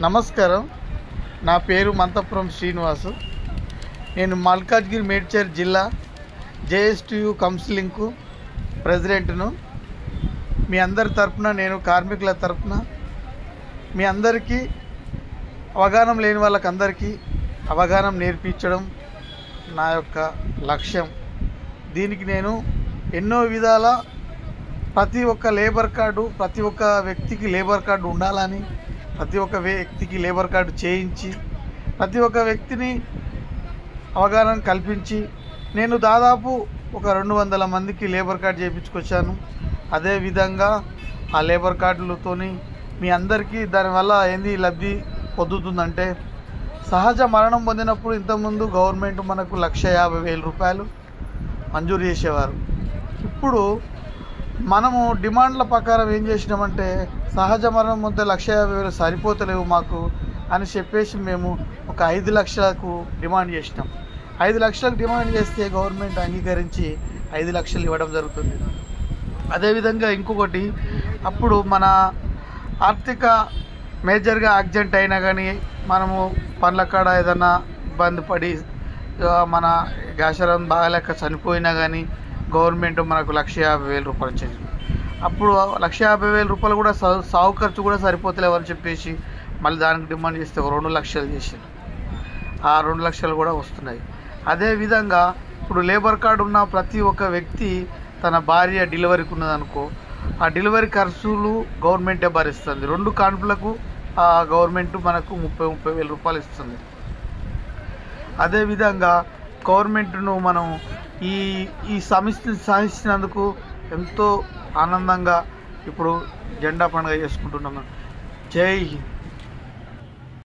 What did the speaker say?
నమస్కారం, నా పేరు మంతపురం శ్రీనివాసు. నేను మల్కాజ్గిరి మేడ్చల్ జిల్లా జేఎస్టీయూ కౌన్సిలింగ్కు ప్రెసిడెంట్ను. మీ అందరి తరపున, నేను కార్మికుల తరపున మీ అందరికీ అవగాహన లేని వాళ్ళకందరికీ అవగాహన నేర్పించడం నా యొక్క లక్ష్యం. దీనికి నేను ఎన్నో విధాల ప్రతి ఒక్క లేబర్ కార్డు, ప్రతి ఒక్క వ్యక్తికి లేబర్ కార్డు ఉండాలని, ప్రతి ఒక్క వ్యక్తికి లేబర్ కార్డు చేయించి, ప్రతి ఒక్క వ్యక్తిని అవగాహన కల్పించి నేను దాదాపు ఒక 200 మందికి లేబర్ కార్డు చేయించుకొచ్చాను. అదేవిధంగా ఆ లేబర్ కార్డులతోని మీ అందరికీ దానివల్ల ఏంది లబ్ధి పొందుతుందంటే, సహజ మరణం పొందినప్పుడు ఇంతకుముందు గవర్నమెంట్ మనకు 1,50,000 రూపాయలు మంజూరు చేసేవారు. ఇప్పుడు మనము డిమాండ్ల ప్రకారం ఏం చేసినామంటే, సహజ మరణం పొందే 1,50,000 సరిపోతలేవు మాకు అని చెప్పేసి మేము ఒక 5 లక్షలకు డిమాండ్ చేసినాం. 5 లక్షలకు డిమాండ్ చేస్తే గవర్నమెంట్ అంగీకరించి 5 లక్షలు ఇవ్వడం జరుగుతుంది. అదేవిధంగా ఇంకొకటి, అప్పుడు మన ఆర్థిక మేజర్గా యాక్సిడెంట్ అయినా కానీ, మనము పనుల కాడ ఏదైనా ఇబ్బంది పడి మన గాశరం బాగాలేక చనిపోయినా కానీ గవర్నమెంట్ మనకు 1,50,000 రూపాయలు ఇచ్చేది. అప్పుడు 1,50,000 రూపాయలు కూడా సాగు ఖర్చు కూడా సరిపోతలేవు అని చెప్పేసి మళ్ళీ దానికి డిమాండ్ చేస్తే 2 లక్షలు చేసింది. ఆ 2 లక్షలు కూడా వస్తున్నాయి. అదేవిధంగా ఇప్పుడు లేబర్ కార్డు ఉన్న ప్రతి ఒక్క వ్యక్తి తన భార్య డెలివరీకి ఉన్నదనుకో, ఆ డెలివరీ ఖర్చులు గవర్నమెంటే భరిస్తుంది. 2 కాన్పులకు ఆ గవర్నమెంట్ మనకు 30,000 రూపాయలు ఇస్తుంది. అదేవిధంగా గవర్నమెంట్ను మనం ఈ సమస్యను సాధించినందుకు ఎంతో ఆనందంగా ఇప్పుడు జెండా పండుగ చేసుకుంటున్నాము. జై హింద్.